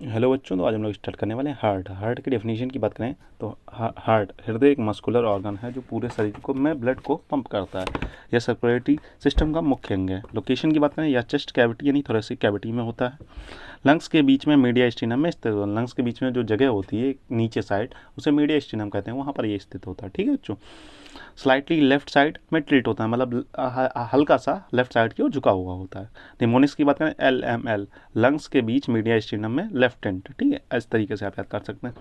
Hello बच्चों, तो आज हम लोग स्टार्ट करने वाले हैं हार्ट की डेफिनेशन की बात करें तो हार्ट हृदय एक मस्कुलर ऑर्गन है जो पूरे शरीर को में ब्लड को पंप करता है। यह सर्कुलेटरी सिस्टम का मुख्य अंग है। लोकेशन की बात करें, यह चेस्ट कैविटी यानी थोरेसिक कैविटी में होता है। लंग्स के बीच में मीडिया में स्थित होता है। लंग्स के बीच में जो जगह होती है नीचे साइड, उसे मीडिया कहते हैं, वहाँ पर ये स्थित होता है। ठीक है बच्चों। स्लाइटली लेफ्ट साइड में टिल्ट होता है, मतलब हल्का सा लेफ्ट साइड की ओर झुका हुआ होता है। निमोनिक्स की बात करें, LML लंग्स के बीच मीडिया स्टीनम में लेफ्टेंट। ठीक है, इस तरीके से आप याद कर सकते हैं।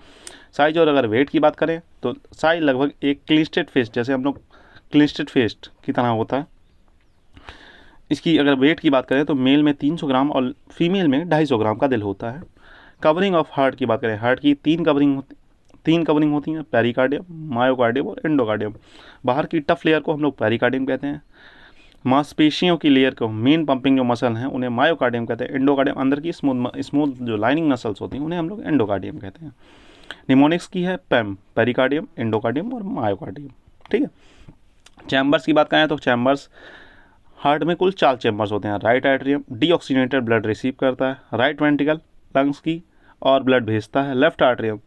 साइज और अगर वेट की बात करें तो साइज लगभग एक क्लिस्टेड फेस्ट, जैसे हम लोग क्लिस्टेड फेस्ट की तरह होता है। इसकी अगर वेट की बात करें तो मेल में 300 ग्राम और फीमेल में 250 ग्राम का दिल होता है। कवरिंग ऑफ हार्ट की बात करें, हार्ट की तीन कवरिंग होती हैं, पेरिकार्डियम, मायोकार्डियम और एंडोकार्डियम। बाहर की टफ लेयर को हम लोग पेरिकार्डियम कहते हैं। मांसपेशियों की लेयर को, मेन पंपिंग जो मसल हैं, उन्हें मायोकार्डियम कहते हैं। एंडोकार्डियम अंदर की स्मूथ जो लाइनिंग मसल्स होती हैं, उन्हें हम लोग एंडोकार्डियम कहते हैं। निमोनिक्स की है पैम, पेरिकार्डियम, एंडोकार्डियम और मायोकार्डियम। ठीक है। चैम्बर्स की बात करें तो चैम्बर्स, हार्ट में कुल 4 चैम्बर्स होते हैं। Right atrium deoxygenated blood receive करता है। राइट वेंट्रिकल लंग्स की और ब्लड भेजता है। लेफ्ट एट्रियम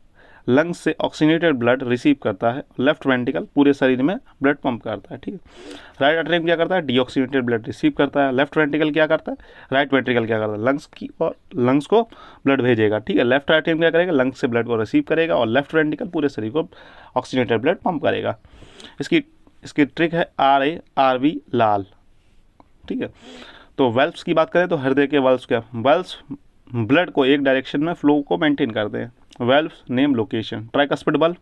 लंग्स से ऑक्सीजनेटेड ब्लड रिसीव करता है। लेफ्ट वेंट्रिकल पूरे शरीर में ब्लड पंप करता है। ठीक है। राइट एट्रियम क्या करता है, डीऑक्सीजनेटेड ब्लड रिसीव करता है। लेफ्ट वेंट्रिकल क्या करता है, राइट वेंट्रिकल क्या करता है, लंग्स की और लंग्स को ब्लड भेजेगा। ठीक है। लेफ्ट एट्रियम क्या करेगा, लंग्स से ब्लड को रिसीव करेगा और लेफ्ट वेंट्रिकल पूरे शरीर को ऑक्सीजनेटेड ब्लड पंप करेगा। इसकी इसकी ट्रिक है RA RV लाल। ठीक है। तो वेल्व्स की बात करें तो हृदय के वेल्व्स क्या, वेल्व्स ब्लड को एक डायरेक्शन में फ्लो को मेंटेन करते हैं। Valves name location, tricuspid bulb,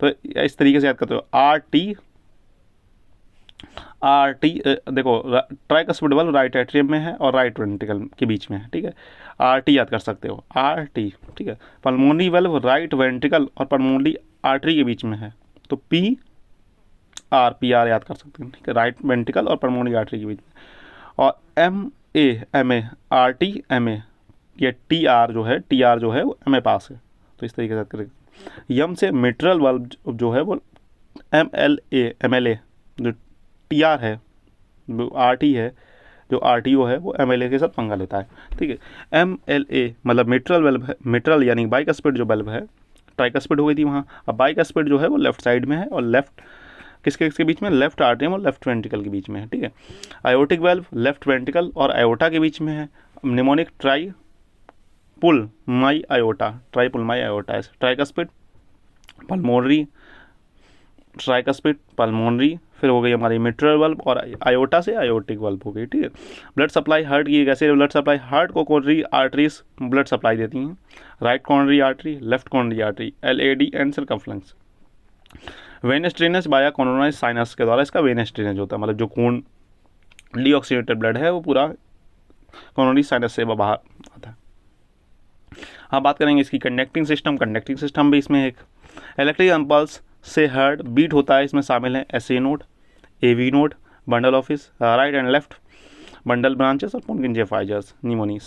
तो इस तरीके से याद करते हो, आर टी देखो, ट्राइकस्पिड बल्ब राइट एट्रियम में है और राइट वेंट्रिकल के बीच में है। ठीक है। RT याद कर सकते हो, RT। ठीक है। पल्मोनरी बल्ब राइट वेंट्रिकल और पल्मोनरी आर्टरी के बीच में है, तो PR याद कर सकते हैं। ठीक है। राइट वेंट्रिकल और पल्मोनरी आर्टरी के बीच में। और MA ये TR जो है वो MA पास है, तो इस तरीके से याद करेंगे। यम से मिट्रल बल्ब जो है वो MLA जो TR है, जो RT है, जो RTO है, वो MLA के साथ पंगा लेता है। ठीक है। MLA मतलब मिट्रल बल्ब है, मिट्रल यानी बाइकस्पिड जो बल्ब है, ट्राइकस्पिड हो गई थी वहाँ, अब बाइकस्पिड जो है वो लेफ्ट साइड में है और लेफ्ट किसके बीच में, लेफ्ट आर्टियम और लेफ्ट वेंट्रिकल के बीच में है। ठीक है। आयोटिक वाल्व लेफ्ट वेंट्रिकल और आयोटा के बीच में है। निमोनिक ट्राइपुल माई आयोटा, ट्राइकस्पिड पल्मोनरी, फिर हो गई हमारी मिट्रल वाल्व और आयोटा से आयोटिक वाल्व हो गई। ठीक है। ब्लड सप्लाई हार्ट की, कैसे ब्लड सप्लाई, हार्ट को कोरोनरी आर्टरीज ब्लड सप्लाई देती हैं। Right coronary artery, left coronary artery, LAD and circumflex. Venous drainage बाया कोरोनरी साइनस के द्वारा इसका वेनस ड्रेनेज होता है, मतलब जो खून डीऑक्सीजनेटेड ब्लड है वो पूरा कोरोनरी साइनस से बाहर आता है। हाँ, बात करेंगे इसकी कंडक्टिंग सिस्टम भी इसमें एक इलेक्ट्रिक इम्पल्स से हार्ट बीट होता है। इसमें शामिल है SA node, AV node, bundle of His, right and left bundle branches और पुनकिंजे फाइजर्स, निमोनी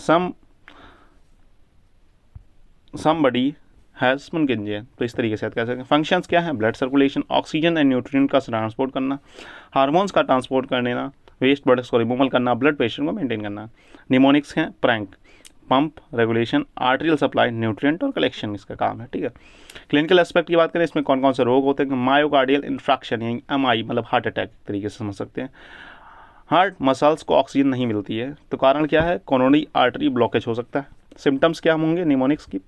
समबडी हैज़ पुनकिंजे। तो इस तरीके से याद कर सकते हैं। फंक्शंस क्या हैं, blood circulation, oxygen and nutrient का ट्रांसपोर्ट करना, हार्मोन्स का ट्रांसपोर्ट करना, वेस्ट प्रोडक्ट्स को रिमूवल करना, ब्लड प्रेशर को मेंटेन करना। निमोनिक्स हैं prank, pump, regulation, arterial supply, nutrient और कलेक्शन इसका काम है। ठीक है। क्लिनिकल एस्पेक्ट की बात करें, इसमें कौन कौन से रोग होते हैं, मायोकार्डियल इंफ्रैक्शन यानी MI मतलब हार्ट अटैक तरीके से समझ सकते हैं। हार्ट मसल्स को ऑक्सीजन नहीं मिलती है, तो कारण क्या है, कोरोनरी आर्टरी ब्लॉकेज हो सकता है। सिम्टम्स क्या होंगे निमोनिक्स की,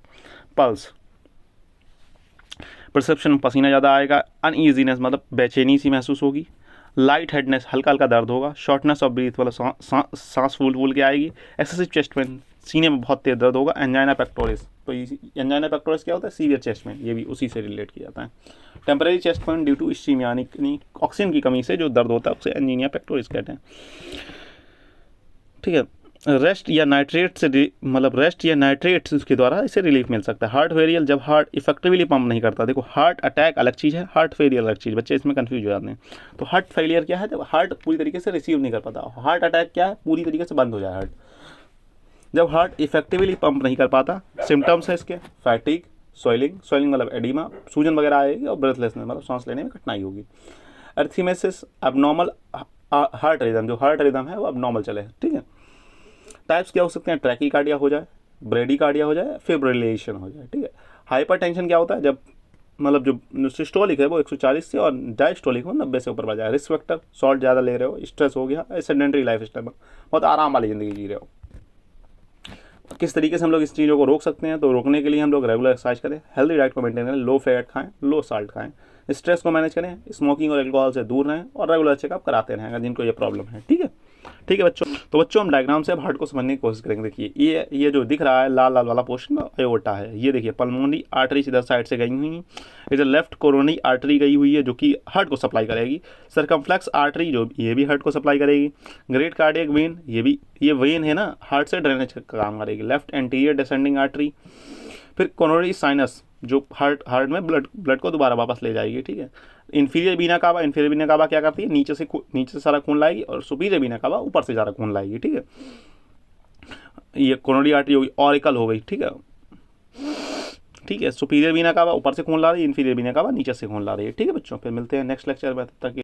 पल्स, परसेप्शन पसीना ज़्यादा आएगा, अनईजीनेस मतलब बेचैनी सी महसूस होगी, लाइट हेडनेस हल्का हल्का दर्द होगा, शॉर्टनेस ऑफ ब्रीथ मतलब सांस फूल के आएगी, एक्सेसिव चेस्ट पेन सीने में बहुत तेज दर्द होगा, एंजाइना पेक्टोरिस, तो एंजाइना पेक्टोरिस क्या होता है, सीवियर चेस्ट पेन, ये भी उसी से रिलेट किया जाता है। Temporary chest pain due to ischaemia यानी ऑक्सीजन की कमी से जो दर्द होता है उसे एंजीनिया पेक्टोरिस कहते हैं। ठीक है। रेस्ट या नाइट्रेट्स के द्वारा इसे रिलीफ मिल सकता है। हार्ट फेलियर जब हार्ट इफेक्टिवली पंप नहीं करता, देखो हार्ट अटैक अलग चीज़ है, हार्ट फेलियर अलग चीज़, बच्चे इसमें कंफ्यूज हो जाते हैं। तो हार्ट फेलियर क्या है, जब हार्ट पूरी तरीके से रिसीव नहीं कर पाता। हार्ट अटैक क्या है, पूरी तरीके से बंद हो जाए हार्ट, जब हार्ट इफेक्टिवली पंप नहीं कर पाता। सिम्टम्स है इसके, फैटिक, स्वेलिंग मतलब एडिमा, सूजन वगैरह आएगी और ब्रेथलेसनेस मतलब सांस लेने में कठिनाई होगी। अर्थीमेसिस अबनॉर्मल हार्ट रिदम, जो हार्ट रिदम है वो अबनॉर्मल चले। ठीक है। टाइप्स क्या हो सकते हैं, ट्रैकीकार्डिया हो जाए, ब्रेडिकार्डिया हो जाए, फिब्रिलेशन हो जाए, ठीक है। हाइपरटेंशन क्या होता है, जब मतलब जो सिस्टोलिक है वो 140 से और डायस्टोलिक हो 90 से ऊपर बढ़ जाए। रिस्क फैक्टर, सॉल्ट ज़्यादा ले रहे हो, स्ट्रेस हो गया, सेडेंटरी लाइफ स्टाइल में बहुत आराम वाली ज़िंदगी जी रहे हो। किस तरीके से हम लोग इस चीज़ों को रोक सकते हैं, तो रोकने के लिए हम लोग रेगुलर एक्सरसाइज करें, हेल्दी डाइट को मेंटेन करें, लो फैट खाएं, लो साल्ट खाएं, स्ट्रेस को मैनेज करें, स्मोकिंग और एल्कोहल से दूर रहें और रेगुलर चेकअप कराते रहें अगर जिनको ये प्रॉब्लम है, ठीक है। ठीक है बच्चों, तो बच्चों हम डायग्राम से अब हार्ट को समझने की कोशिश करेंगे। देखिए ये जो दिख रहा है लाल लाल वाला पोर्शन में एओर्टा है। ये देखिए पल्मोनरी आर्टरी इधर साइड से गई हुई है, इधर लेफ्ट कोरोनरी आर्टरी गई हुई है जो कि हार्ट को सप्लाई करेगी। सर्कमफ्लेक्स आर्टरी जो ये भी हार्ट को सप्लाई करेगी। ग्रेट कार्डियक वेन, ये वेन है ना, हार्ट से ड्रेनेज का काम करेगी। Left anterior descending artery. फिर कोरोनरी साइनस जो हार्ट में ब्लड को दोबारा वापस ले जाएगी, ठीक है। इन्फीरियर बीना कावा क्या करती है, नीचे से सारा खून लाएगी और सुपीरियर बीना कावा ऊपर से सारा खून लाएगी, ठीक है। ये कोरोनरी आर्टरी होगी, ऑरिकल हो गई, ठीक है, ठीक है। सुपीरियर बीना कावा ऊपर से खून ला रही है, इन्फीरियर बीना कावा नीचे से खून ला रही है, ठीक है बच्चों। फिर मिलते हैं नेक्स्ट लेक्चर में, तब तक